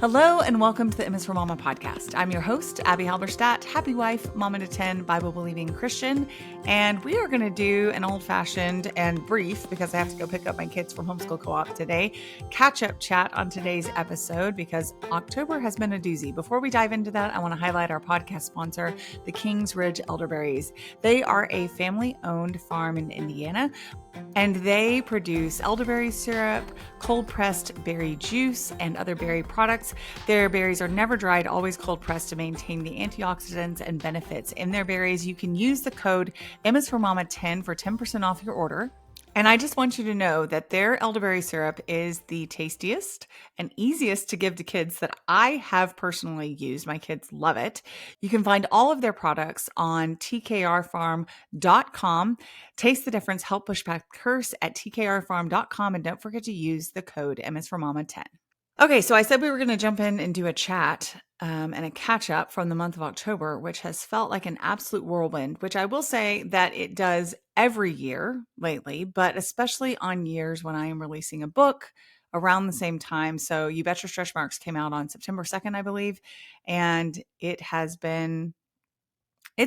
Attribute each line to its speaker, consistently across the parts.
Speaker 1: Hello and welcome to the MS for Mama podcast. I'm your host, Abby Halberstadt, happy wife, mama to 10, Bible-believing Christian, and we are going to do an old-fashioned and brief, because I have to go pick up my kids from homeschool co-op today, catch-up chat on today's episode because October has been a doozy. Before we dive into that, I want to highlight our podcast sponsor, the Kings Ridge Elderberries. They are a family-owned farm in Indiana, and they produce elderberry syrup, cold-pressed berry juice, and other berry products. Their berries are never dried, always cold-pressed to maintain the antioxidants and benefits in their berries. You can use the code MSForMama10 for 10% off your order. And I just want you to know that their elderberry syrup is the tastiest and easiest to give to kids that I have personally used. My kids love it. You can find all of their products on tkrfarm.com. Taste the difference, help push back the curse at tkrfarm.com. And don't forget to use the code MSForMama10. Okay, so I said we were going to jump in and do a chat and a catch up from the month of October, which has felt like an absolute whirlwind, which I will say that it does every year lately, but especially on years when I am releasing a book around the same time. So You Bet Your Stretch Marks came out on September 2nd, I believe, and it's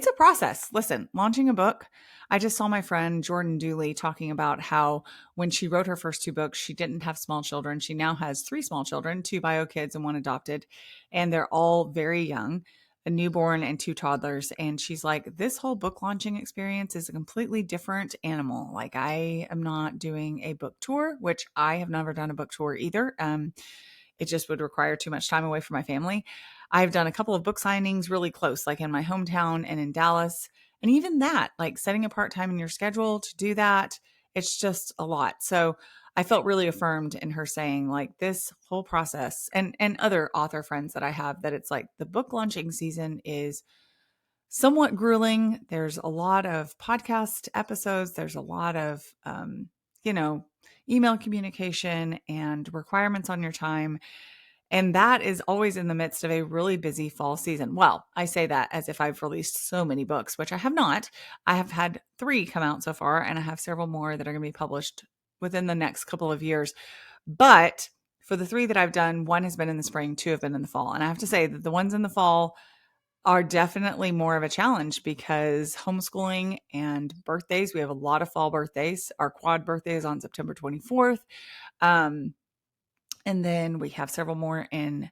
Speaker 1: a process. Listen, launching a book. I just saw my friend Jordan Dooley talking about how when she wrote her first two books, she didn't have small children. She now has three small children, two bio kids and one adopted, and they're all very young, a newborn and two toddlers. And she's like, this whole book launching experience is a completely different animal. Like, I am not doing a book tour, which I have never done a book tour either. It just would require too much time away from my family. I've done a couple of book signings really close, like in my hometown and in Dallas. And even that, like setting apart time in your schedule to do that, it's just a lot. So I felt really affirmed in her saying, like, this whole process, and other author friends that I have, that it's like the book launching season is somewhat grueling. There's a lot of podcast episodes. There's a lot of, email communication and requirements on your time. And that is always in the midst of a really busy fall season. Well, I say that as if I've released so many books, which I have not. I have had 3 come out so far, and I have several more that are going to be published within the next couple of years. But for the 3 that I've done, 1 has been in the spring, 2 have been in the fall. And I have to say that the ones in the fall are definitely more of a challenge because homeschooling and birthdays, we have a lot of fall birthdays. Our quad birthday is on September 24th. And then we have several more in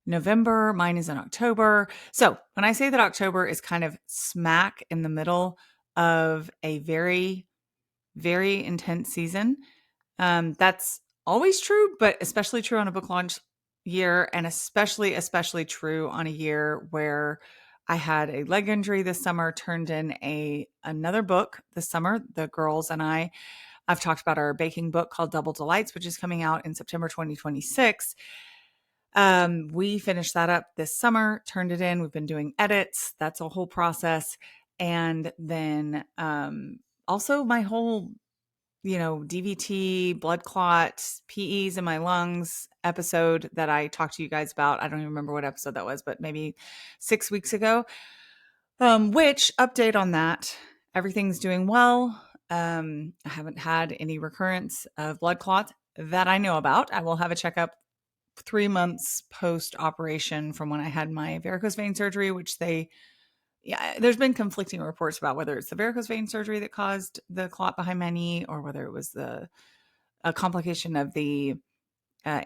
Speaker 1: November. Mine is in October. So when I say that October is kind of smack in the middle of a very, very intense season, that's always true, but especially true on a book launch year, and especially true on a year where I had a leg injury this summer, turned in another book this summer. The girls and I've talked about our baking book called Double Delights, which is coming out in September 2026. We finished that up this summer, turned it in. We've been doing edits. That's a whole process. And then also my whole DVT, blood clot, PEs in my lungs episode that I talked to you guys about. I don't even remember what episode that was, but maybe 6 weeks ago. Which update on that? Everything's doing well. I haven't had any recurrence of blood clot that I know about. I will have a checkup 3 months post-operation from when I had my varicose vein surgery, which there's been conflicting reports about whether it's the varicose vein surgery that caused the clot behind my knee or whether it was a complication of the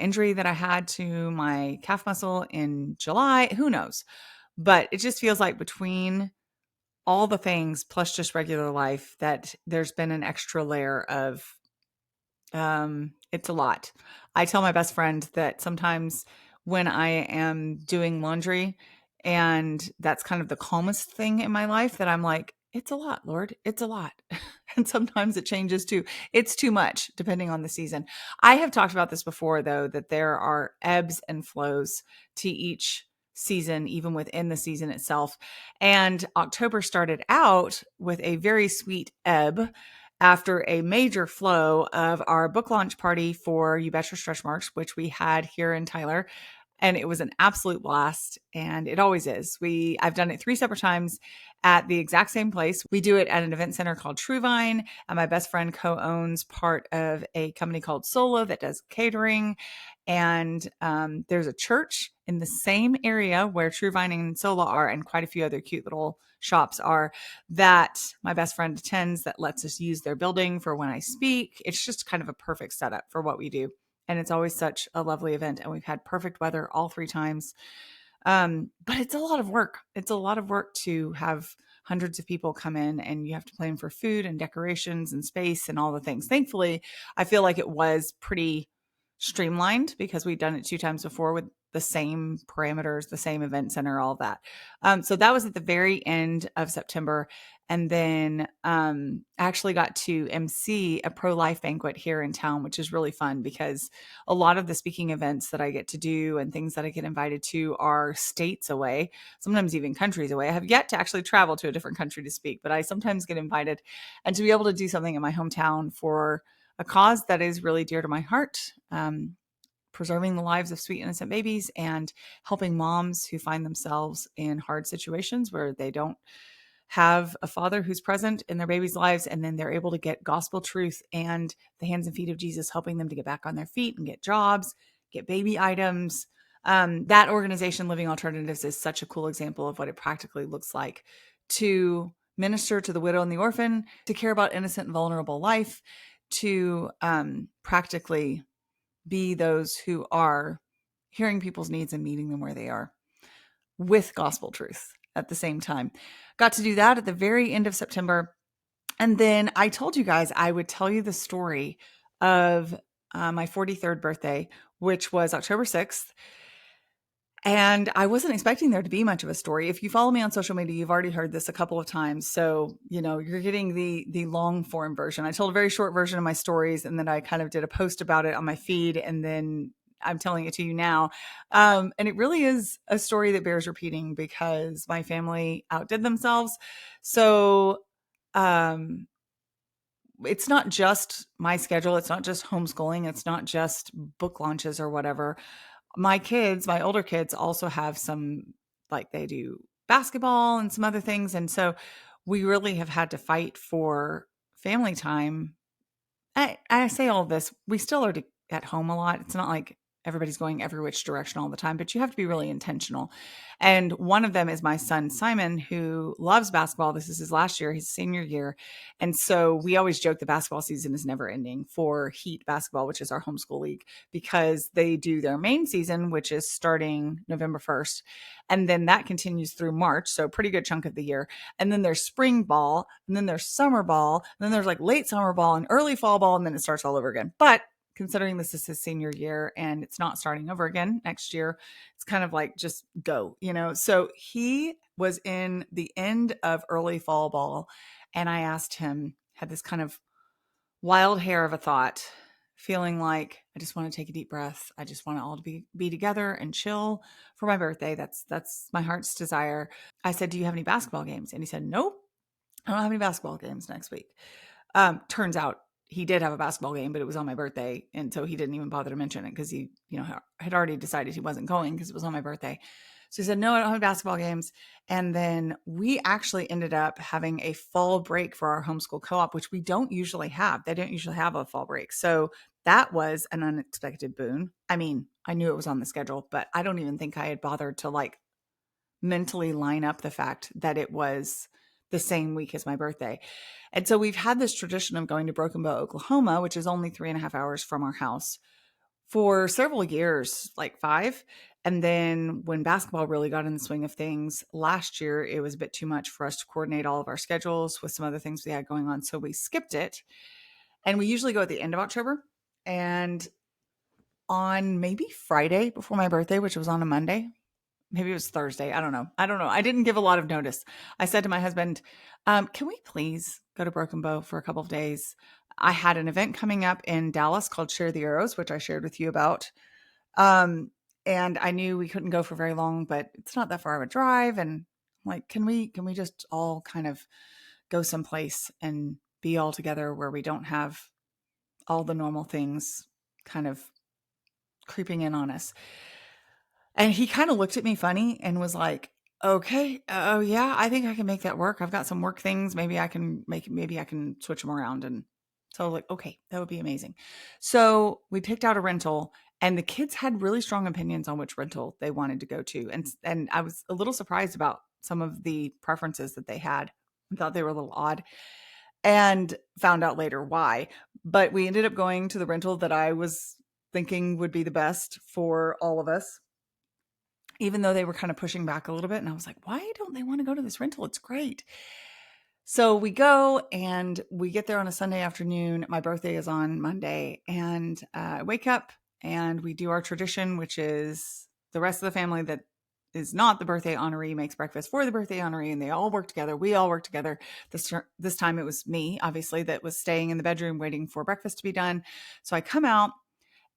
Speaker 1: injury that I had to my calf muscle in July. Who knows? But it just feels like between all the things plus just regular life that there's been an extra layer of, it's a lot. I tell my best friend that sometimes when I am doing laundry, and that's kind of the calmest thing in my life, that I'm like, it's a lot, Lord, it's a lot. And sometimes it changes too. It's too much depending on the season. I have talked about this before, though, that there are ebbs and flows to each season, even within the season itself. And October started out with a very sweet ebb after a major flow of our book launch party for You Bet Your Stretch Marks, which we had here in Tyler. And it was an absolute blast. And it always is. I've done it 3 separate times at the exact same place. We do it at an event center called Truevine. And my best friend co-owns part of a company called Solo that does catering. And there's a church in the same area where Truevine and Solo are, and quite a few other cute little shops are, that my best friend attends, that lets us use their building for when I speak. It's just kind of a perfect setup for what we do. And it's always such a lovely event. And we've had perfect weather all 3 times. But it's a lot of work. It's a lot of work to have hundreds of people come in, and you have to plan for food and decorations and space and all the things. Thankfully, I feel like it was pretty streamlined because we'd done it 2 times before with the same parameters, the same event center, all of that. So that was at the very end of September. And then I actually got to MC a pro-life banquet here in town, which is really fun because a lot of the speaking events that I get to do and things that I get invited to are states away, sometimes even countries away. I have yet to actually travel to a different country to speak, but I sometimes get invited. And to be able to do something in my hometown for a cause that is really dear to my heart, preserving the lives of sweet, innocent babies and helping moms who find themselves in hard situations where they don't have a father who's present in their babies' lives, and then they're able to get gospel truth and the hands and feet of Jesus, helping them to get back on their feet and get jobs, get baby items. That organization, Living Alternatives, is such a cool example of what it practically looks like to minister to the widow and the orphan, to care about innocent and vulnerable life, to practically be those who are hearing people's needs and meeting them where they are with gospel truth at the same time. Got to do that at the very end of September. And then I told you guys I would tell you the story of my 43rd birthday, which was October 6th. And I wasn't expecting there to be much of a story. If you follow me on social media, you've already heard this a couple of times. So, you're getting the long form version. I told a very short version of my stories, and then I kind of did a post about it on my feed, and then I'm telling it to you now. And it really is a story that bears repeating because my family outdid themselves. So, it's not just my schedule. It's not just homeschooling. It's not just book launches or whatever. My older kids also have some, like, they do basketball and some other things. And so we really have had to fight for family time. I say all this, we still are at home a lot. It's not like everybody's going every which direction all the time, but you have to be really intentional. And one of them is my son, Simon, who loves basketball. This is his last year, his senior year. And so we always joke the basketball season is never ending for Heat basketball, which is our homeschool league, because they do their main season, which is starting November 1st. And then that continues through March. So a pretty good chunk of the year. And then there's spring ball, and then there's summer ball, and then there's like late summer ball and early fall ball, and then it starts all over again. But considering this is his senior year and it's not starting over again next year, it's kind of like just go, So he was in the end of early fall ball, and I asked him, had this kind of wild hair of a thought, feeling like I just want to take a deep breath. I just want it all to be together and chill for my birthday. That's my heart's desire. I said, "Do you have any basketball games?" And he said, "Nope, I don't have any basketball games next week." Turns out he did have a basketball game, but it was on my birthday. And so he didn't even bother to mention it because he, had already decided he wasn't going because it was on my birthday. So he said, "No, I don't have basketball games." And then we actually ended up having a fall break for our homeschool co-op, which we don't usually have. They don't usually have a fall break. So that was an unexpected boon. I mean, I knew it was on the schedule, but I don't even think I had bothered to mentally line up the fact that it was the same week as my birthday. And so we've had this tradition of going to Broken Bow, Oklahoma, which is only 3.5 hours from our house, for several years, like 5. And then when basketball really got in the swing of things last year, it was a bit too much for us to coordinate all of our schedules with some other things we had going on. So we skipped it. And we usually go at the end of October. And on maybe Friday before my birthday, which was on a Monday, maybe it was Thursday. I don't know. I didn't give a lot of notice. I said to my husband, "Can we please go to Broken Bow for a couple of days?" I had an event coming up in Dallas called Share the Arrows, which I shared with you about. And I knew we couldn't go for very long, but it's not that far of a drive. And I'm like, can we just all kind of go someplace and be all together where we don't have all the normal things kind of creeping in on us? And he kind of looked at me funny and was like, okay, oh yeah, I think I can make that work. I've got some work things. Maybe I can switch them around. And so I was like, okay, that would be amazing. So we picked out a rental, and the kids had really strong opinions on which rental they wanted to go to. And I was a little surprised about some of the preferences that they had. I thought they were a little odd, and found out later why. But we ended up going to the rental that I was thinking would be the best for all of us, even though they were kind of pushing back a little bit. And I was like, why don't they want to go to this rental? It's great. So we go and we get there on a Sunday afternoon. My birthday is on Monday, and I wake up and we do our tradition, which is the rest of the family that is not the birthday honoree makes breakfast for the birthday honoree, and they all work together. We all work together. This time it was me, obviously, that was staying in the bedroom waiting for breakfast to be done. So I come out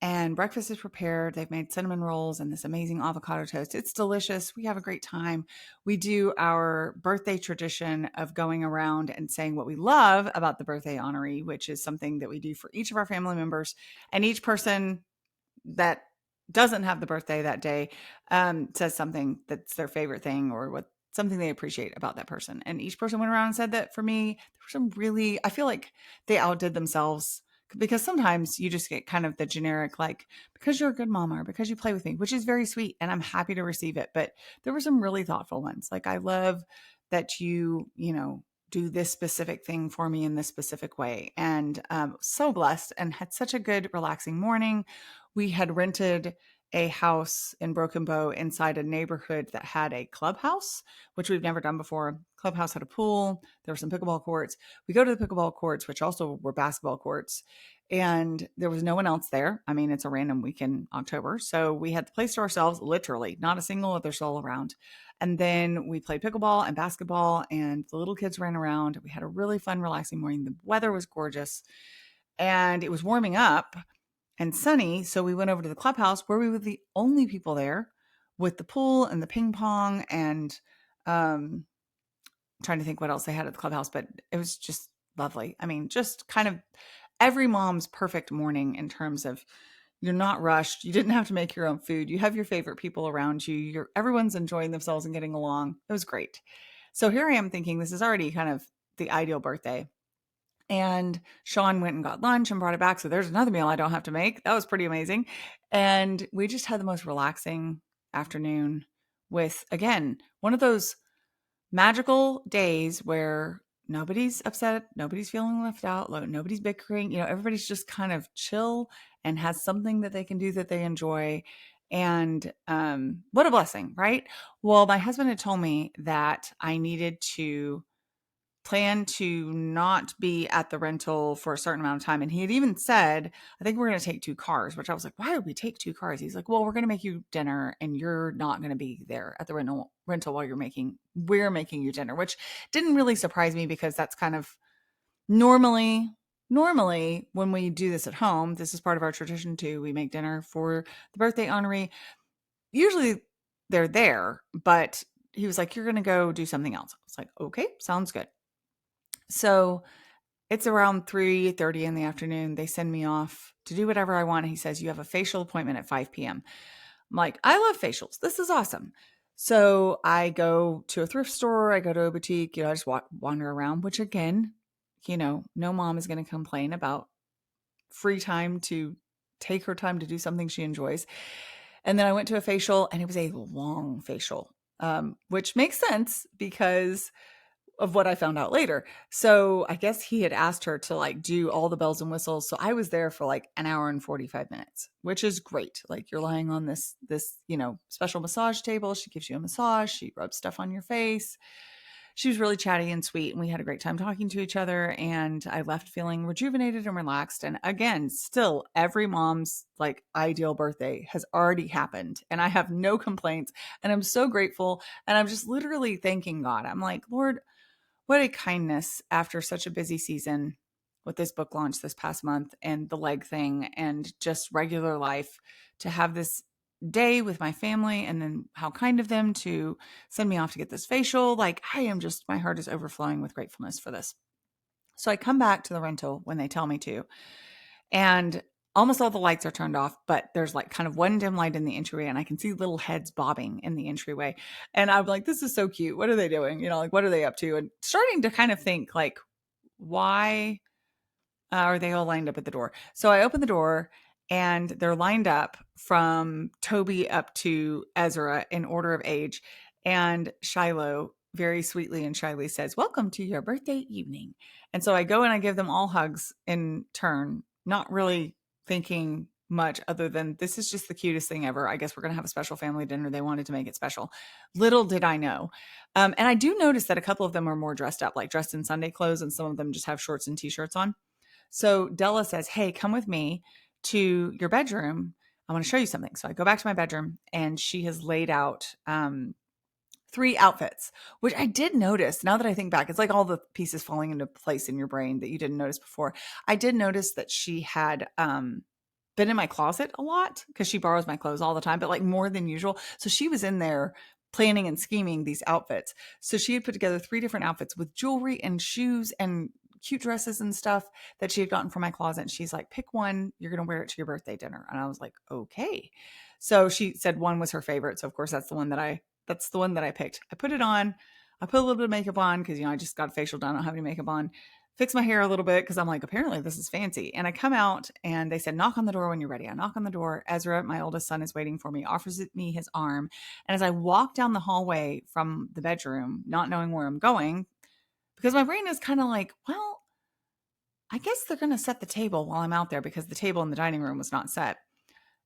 Speaker 1: and breakfast is prepared. They've made cinnamon rolls and this amazing avocado toast. It's delicious. We have a great time. We do our birthday tradition of going around and saying what we love about the birthday honoree, which is something that we do for each of our family members. And each person that doesn't have the birthday that day says something that's their favorite thing, or what something they appreciate about that person. And each person went around and said that. For me, there were some really, I feel like they outdid themselves, because sometimes you just get kind of the generic, like, because you're a good mama or because you play with me, which is very sweet and I'm happy to receive it. But there were some really thoughtful ones. Like, I love that you do this specific thing for me in this specific way. And so blessed, and had such a good, relaxing morning. We had rented a house in Broken Bow inside a neighborhood that had a clubhouse, which we've never done before. Clubhouse had a pool. There were some pickleball courts. We go to the pickleball courts, which also were basketball courts, and there was no one else there. I mean, it's a random week in October. So we had the place to ourselves, literally, not a single other soul around. And then we played pickleball and basketball, and the little kids ran around. We had a really fun, relaxing morning. The weather was gorgeous, and it was warming up and sunny. So we went over to the clubhouse, where we were the only people there, with the pool and the ping pong, and trying to think what else they had at the clubhouse, but it was just lovely. I mean, just kind of every mom's perfect morning, in terms of, you're not rushed. You didn't have to make your own food. You have your favorite people around you. Everyone's enjoying themselves and getting along. It was great. So here I am thinking this is already kind of the ideal birthday. And Sean went and got lunch and brought it back. So there's another meal I don't have to make. That was pretty amazing. And we just had the most relaxing afternoon with, again, one of those magical days where nobody's upset, nobody's feeling left out, nobody's bickering. Everybody's just kind of chill and has something that they can do that they enjoy. And what a blessing, right? Well, my husband had told me that I needed to plan to not be at the rental for a certain amount of time. And he had even said, I think we're going to take two cars, which I was like, why would we take two cars? He's like, well, we're going to make you dinner and you're not going to be there at the rental while we're making you dinner, which didn't really surprise me, because that's kind of normally when we do this at home, this is part of our tradition too. We make dinner for the birthday honoree. Usually they're there, but he was like, you're going to go do something else. I was like, okay, sounds good. So it's around 3:30 in the afternoon. They send me off to do whatever I want. He says, you have a facial appointment at 5 p.m. I'm like, I love facials. This is awesome. So I go to a thrift store. I go to a boutique. I just wander around, which, again, no mom is going to complain about free time to take her time to do something she enjoys. And then I went to a facial, and it was a long facial, which makes sense because of what I found out later. So I guess he had asked her to do all the bells and whistles. So I was there for an hour and 45 minutes, which is great. You're lying on this special massage table. She gives you a massage. She rubs stuff on your face. She was really chatty and sweet, and we had a great time talking to each other. And I left feeling rejuvenated and relaxed. And again, still, every mom's ideal birthday has already happened, and I have no complaints, and I'm so grateful. And I'm just literally thanking God. I'm like, Lord, what a kindness after such a busy season with this book launch this past month and the leg thing and just regular life, to have this day with my family, and then how kind of them to send me off to get this facial. My heart is overflowing with gratefulness for this. So I come back to the rental when they tell me to, and Almost all the lights are turned off, but there's like kind of one dim light in the entryway, and I can see little heads bobbing in the entryway. And I'm like, this is so cute. What are they doing? Like, what are they up to? And starting to kind of think, like, why are they all lined up at the door? So I open the door, and they're lined up from Toby up to Ezra in order of age. And Shiloh very sweetly and shyly says, "Welcome to your birthday evening." And so I go and I give them all hugs in turn, not really thinking much other than this is just the cutest thing ever. I guess we're going to have a special family dinner. They wanted to make it special. Little did I know. And I do notice that a couple of them are more dressed up, like dressed in Sunday clothes, and some of them just have shorts and t-shirts on. So Della says, "Hey, come with me to your bedroom. I want to show you something." So I go back to my bedroom, and she has laid out 3 outfits, which I did notice. Now that I think back, it's like all the pieces falling into place in your brain that you didn't notice before. I did notice that she had been in my closet a lot because she borrows my clothes all the time, but like more than usual. So she was in there planning and scheming these outfits. So she had put together 3 different outfits with jewelry and shoes and cute dresses and stuff that she had gotten from my closet. And she's like, "Pick one, you're going to wear it to your birthday dinner." And I was like, "Okay." So she said one was her favorite. So of course that's the one that I picked. I put it on. I put a little bit of makeup on because, I just got a facial done. I don't have any makeup on. Fix my hair a little bit because I'm like, apparently this is fancy. And I come out and they said, "Knock on the door when you're ready." I knock on the door. Ezra, my oldest son, is waiting for me, offers me his arm. And as I walk down the hallway from the bedroom, not knowing where I'm going, because my brain is kind of like, well, I guess they're going to set the table while I'm out there because the table in the dining room was not set.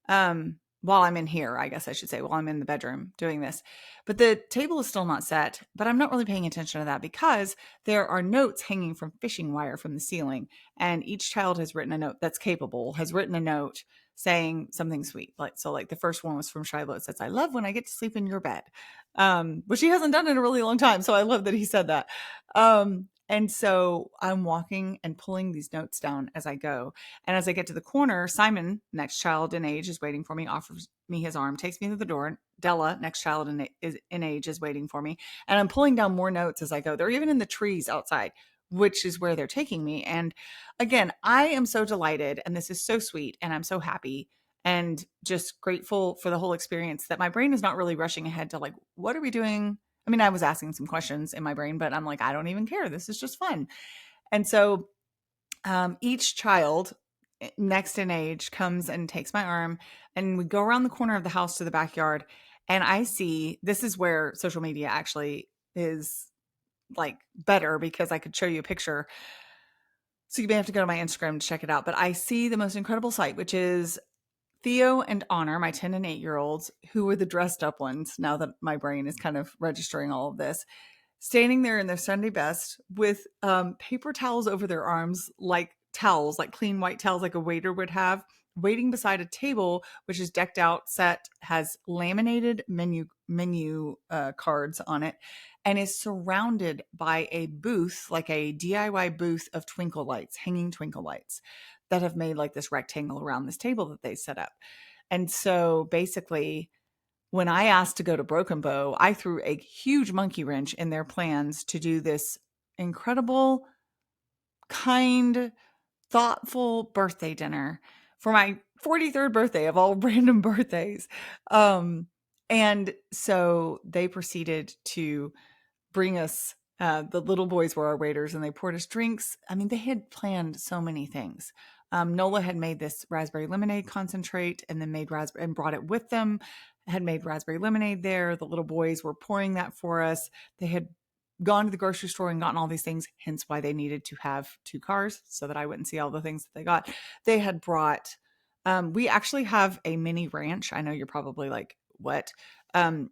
Speaker 1: While I'm in here, I guess I should say, while I'm in the bedroom doing this. But the table is still not set, but I'm not really paying attention to that because there are notes hanging from fishing wire from the ceiling. And each child has written a note that's capable, has written a note saying something sweet. Like the first one was from Shiloh. It says, "I love when I get to sleep in your bed." Which he hasn't done in a really long time. So I love that he said that. And so I'm walking and pulling these notes down as I go. And as I get to the corner, Simon, next child in age, is waiting for me, offers me his arm, takes me to the door. Della, next child in age, is waiting for me. And I'm pulling down more notes as I go. They're even in the trees outside, which is where they're taking me. And again, I am so delighted, and this is so sweet, and I'm so happy and just grateful for the whole experience that my brain is not really rushing ahead to like, what are we doing? I mean, I was asking some questions in my brain, but I'm like, I don't even care. This is just fun. And so each child next in age comes and takes my arm, and we go around the corner of the house to the backyard. And I see, this is where social media actually is like better because I could show you a picture. So you may have to go to my Instagram to check it out. But I see the most incredible sight, which is Theo and Honor, my 10 and 8-year-olds, who were the dressed up ones, now that my brain is kind of registering all of this, standing there in their Sunday best with paper towels over their arms, like towels, like clean white towels, like a waiter would have, waiting beside a table which is decked out, set, has laminated menu cards on it, and is surrounded by a booth, like a DIY booth of twinkle lights, hanging twinkle lights that have made like this rectangle around this table that they set up. And so basically, when I asked to go to Broken Bow, I threw a huge monkey wrench in their plans to do this incredible, kind, thoughtful birthday dinner for my 43rd birthday of all random birthdays. And so they proceeded to bring us, the little boys were our waiters, and they poured us drinks. I mean, they had planned so many things. Nola had made this raspberry lemonade concentrate and then made raspberry and brought it with them, had made raspberry lemonade there. The little boys were pouring that for us. They had gone to the grocery store and gotten all these things, hence why they needed to have 2 cars so that I wouldn't see all the things that they got. They had brought, we actually have a mini ranch. I know you're probably like, what?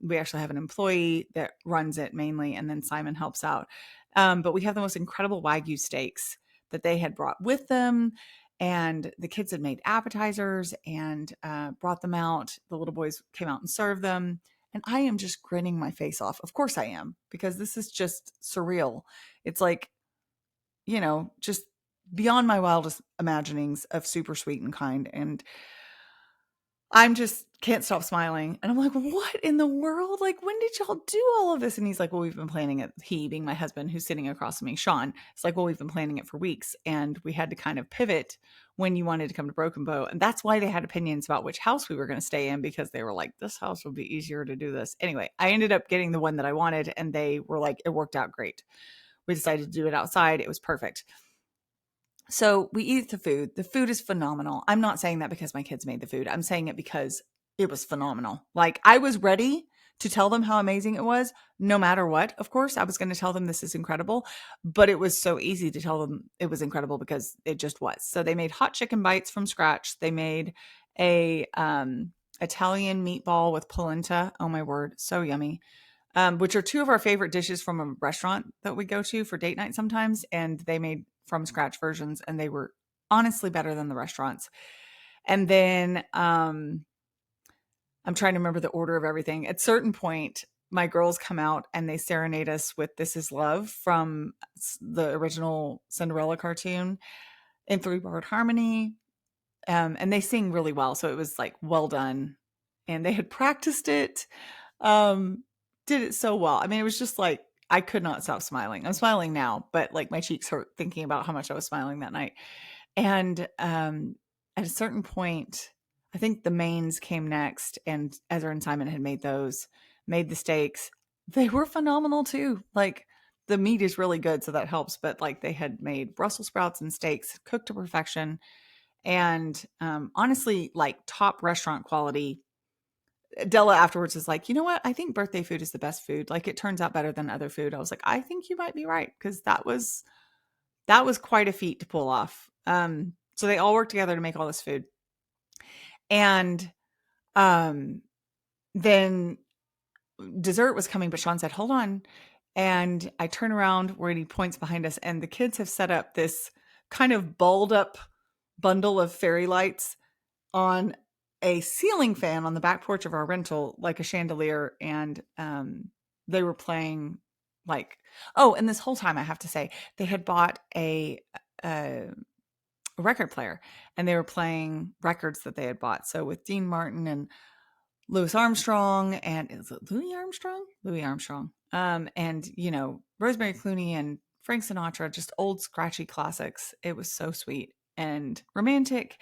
Speaker 1: We actually have an employee that runs it mainly, and then Simon helps out. But we have the most incredible Wagyu steaks that they had brought with them. And the kids had made appetizers and brought them out. The little boys came out and served them. And I am just grinning my face off. Of course I am, because this is just surreal. It's like, just beyond my wildest imaginings of super sweet and kind. And I'm just can't stop smiling. And I'm like, what in the world? Like, when did y'all do all of this? And he's like, well, we've been planning it. He being my husband, who's sitting across from me, Sean, it's like, well, we've been planning it for weeks. And we had to kind of pivot when you wanted to come to Broken Bow. And that's why they had opinions about which house we were going to stay in, because they were like, this house would be easier to do this. Anyway, I ended up getting the one that I wanted, and they were like, it worked out great. We decided to do it outside. It was perfect. So we eat the food. The food is phenomenal. I'm not saying that because my kids made the food. I'm saying it because it was phenomenal. Like, I was ready to tell them how amazing it was, no matter what. Of course, I was going to tell them this is incredible, but it was so easy to tell them it was incredible because it just was. So they made hot chicken bites from scratch. They made a Italian meatball with polenta. Oh my word, so yummy. Which are two of our favorite dishes from a restaurant that we go to for date night sometimes. And they made from scratch versions, and they were honestly better than the restaurants. And then I'm trying to remember the order of everything. At a certain point, my girls come out and they serenade us with This Is Love from the original Cinderella cartoon in 3-part harmony. And they sing really well. So it was like, well done. And they had practiced it. Did it so well. I mean, it was just like, I could not stop smiling. I'm smiling now, but like my cheeks hurt thinking about how much I was smiling that night. And at a certain point, I think the mains came next, and Ezra and Simon had made the steaks. They were phenomenal too. Like, the meat is really good, so that helps. But like, they had made Brussels sprouts and steaks cooked to perfection. And honestly, like, top restaurant quality. Della afterwards is like, you know what? I think birthday food is the best food. Like, it turns out better than other food. I was like, I think you might be right, because that was quite a feat to pull off. So they all worked together to make all this food. And then dessert was coming, but Sean said, hold on. And I turn around where he points behind us, and the kids have set up this kind of balled up bundle of fairy lights on a ceiling fan on the back porch of our rental, like a chandelier. And they were playing like, oh, and this whole time I have to say, they had bought a record player, and they were playing records that they had bought. So with Dean Martin and Louis Armstrong, and is it Louis Armstrong? Louis Armstrong. And Rosemary Clooney and Frank Sinatra, just old scratchy classics. It was so sweet and romantic.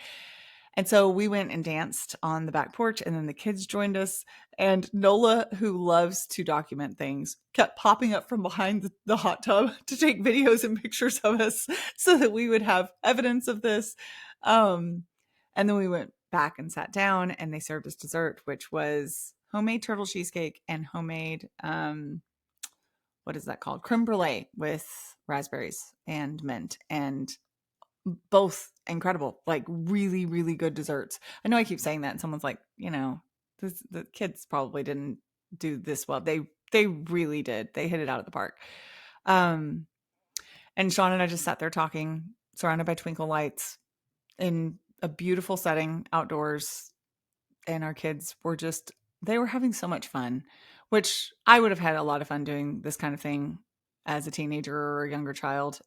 Speaker 1: And so we went and danced on the back porch, and then the kids joined us. And Nola, who loves to document things, kept popping up from behind the hot tub to take videos and pictures of us so that we would have evidence of this. And then we went back and sat down, and they served us dessert, which was homemade turtle cheesecake and homemade, what is that called? Creme brulee with raspberries and mint. And both incredible, like really, really good desserts. I know I keep saying that, and someone's like, the kids probably didn't do this well. They really did. They hit it out of the park. And Sean and I just sat there talking, surrounded by twinkle lights in a beautiful setting outdoors. And our kids were they were having so much fun, which I would have had a lot of fun doing this kind of thing as a teenager or a younger child.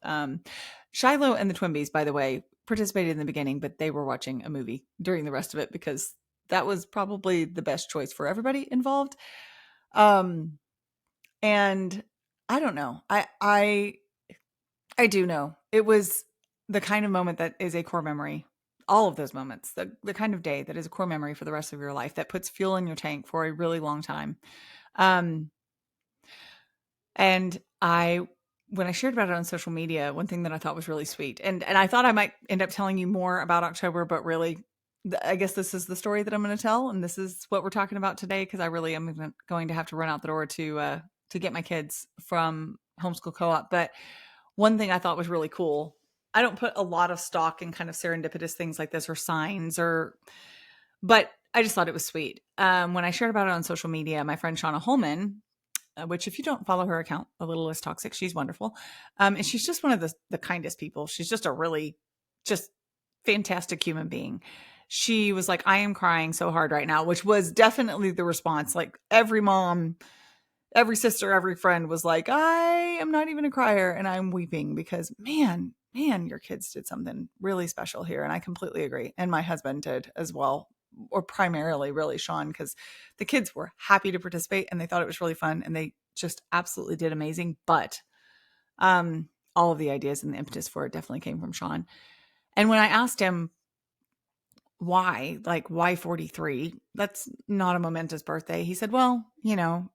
Speaker 1: Shiloh and the Twimbies, by the way, participated in the beginning, but they were watching a movie during the rest of it, because that was probably the best choice for everybody involved. And I don't know. I do know it was the kind of moment that is a core memory. All of those moments, the kind of day that is a core memory for the rest of your life, that puts fuel in your tank for a really long time. And when I shared about it on social media, one thing that I thought was really sweet, and I thought I might end up telling you more about October, but really, I guess this is the story that I'm going to tell, and this is what we're talking about today, because I really am going to have to run out the door to get my kids from homeschool co-op. But one thing I thought was really cool, I don't put a lot of stock in kind of serendipitous things like this or signs, but I just thought it was sweet. When I shared about it on social media, my friend Shauna Holman, which if you don't follow her account, A Little Less Toxic, she's wonderful. And she's just one of the kindest people. She's just a really just fantastic human being. She was like, I am crying so hard right now, which was definitely the response. Like, every mom, every sister, every friend was like, I am not even a crier, and I'm weeping because man, your kids did something really special here. And I completely agree. And my husband did as well. or primarily really Sean, because the kids were happy to participate and they thought it was really fun and they just absolutely did amazing. But all of the ideas and the impetus for it definitely came from Sean. And when I asked him why 43, that's not a momentous birthday, he said, well,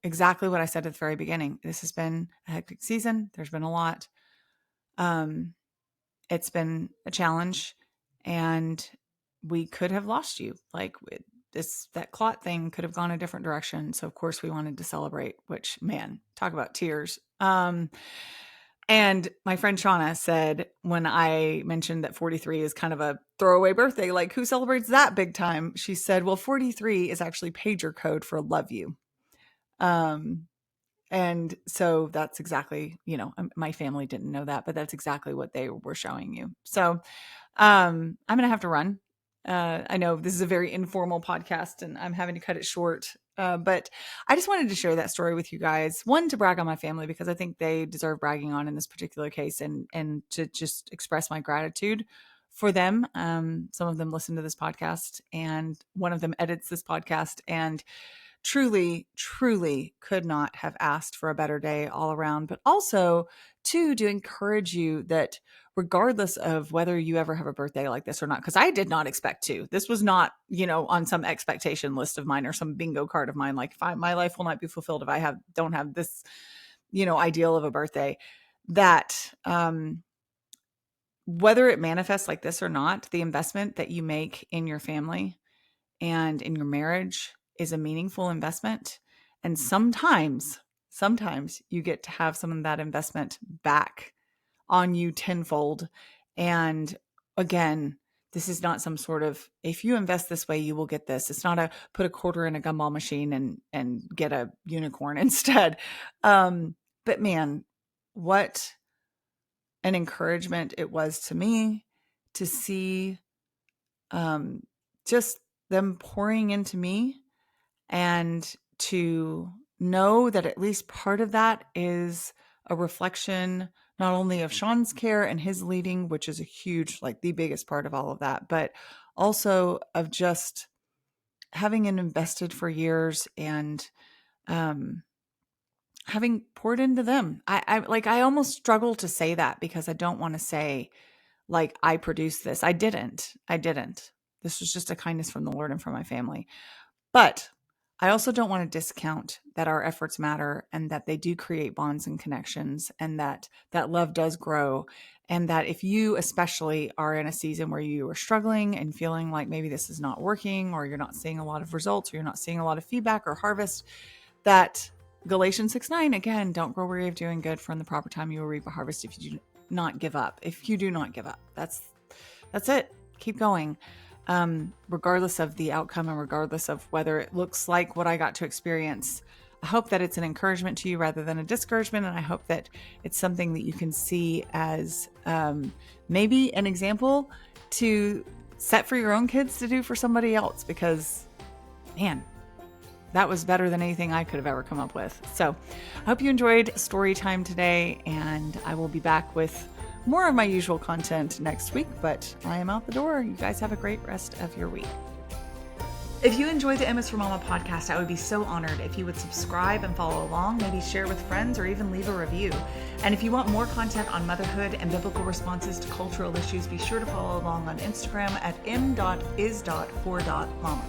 Speaker 1: exactly what I said at the very beginning. This has been a hectic season. There's been a lot. It's been a challenge, and we could have lost you. That clot thing could have gone a different direction. So of course we wanted to celebrate, which, man, talk about tears. And my friend Shauna said, when I mentioned that 43 is kind of a throwaway birthday, like, who celebrates that big time? She said, well, 43 is actually pager code for love you. And so that's exactly, my family didn't know that, but that's exactly what they were showing you. So I'm going to have to run. I know this is a very informal podcast and I'm having to cut it short. But I just wanted to share that story with you guys. One, to brag on my family, because I think they deserve bragging on in this particular case, and to just express my gratitude for them. Some of them listen to this podcast and one of them edits this podcast, and truly, truly could not have asked for a better day all around. But also, two, to encourage you that regardless of whether you ever have a birthday like this or not, because I did not expect to. This was not, on some expectation list of mine or some bingo card of mine. Like, my life will not be fulfilled if I don't have this, ideal of a birthday. That whether it manifests like this or not, the investment that you make in your family and in your marriage is a meaningful investment. And sometimes you get to have some of that investment back on you tenfold. And again, this is not some sort of, if you invest this way, you will get this. It's not a put a quarter in a gumball machine and get a unicorn instead. But man, what an encouragement it was to me to see just them pouring into me, and to know that at least part of that is a reflection not only of Sean's care and his leading, which is a huge, the biggest part of all of that, but also of just having invested for years and having poured into them. I almost struggle to say that, because I don't want to say I produced this. I didn't. This was just a kindness from the Lord and from my family. But I also don't want to discount that our efforts matter, and that they do create bonds and connections, and that love does grow. And that if you especially are in a season where you are struggling and feeling like maybe this is not working, or you're not seeing a lot of results, or you're not seeing a lot of feedback or harvest, that Galatians 6:9, again, don't grow weary of doing good, for in the proper time you will reap a harvest if you do not give up. If you do not give up, that's it. Keep going. Regardless of the outcome and regardless of whether it looks like what I got to experience. I hope that it's an encouragement to you rather than a discouragement. And I hope that it's something that you can see as maybe an example to set for your own kids to do for somebody else, because, man, that was better than anything I could have ever come up with. So I hope you enjoyed story time today, and I will be back with more of my usual content next week, but I am out the door. You guys have a great rest of your week. If you enjoyed the MS for Mama podcast, I would be so honored if you would subscribe and follow along, maybe share with friends, or even leave a review. And if you want more content on motherhood and biblical responses to cultural issues, be sure to follow along on Instagram at m.is.for.mama.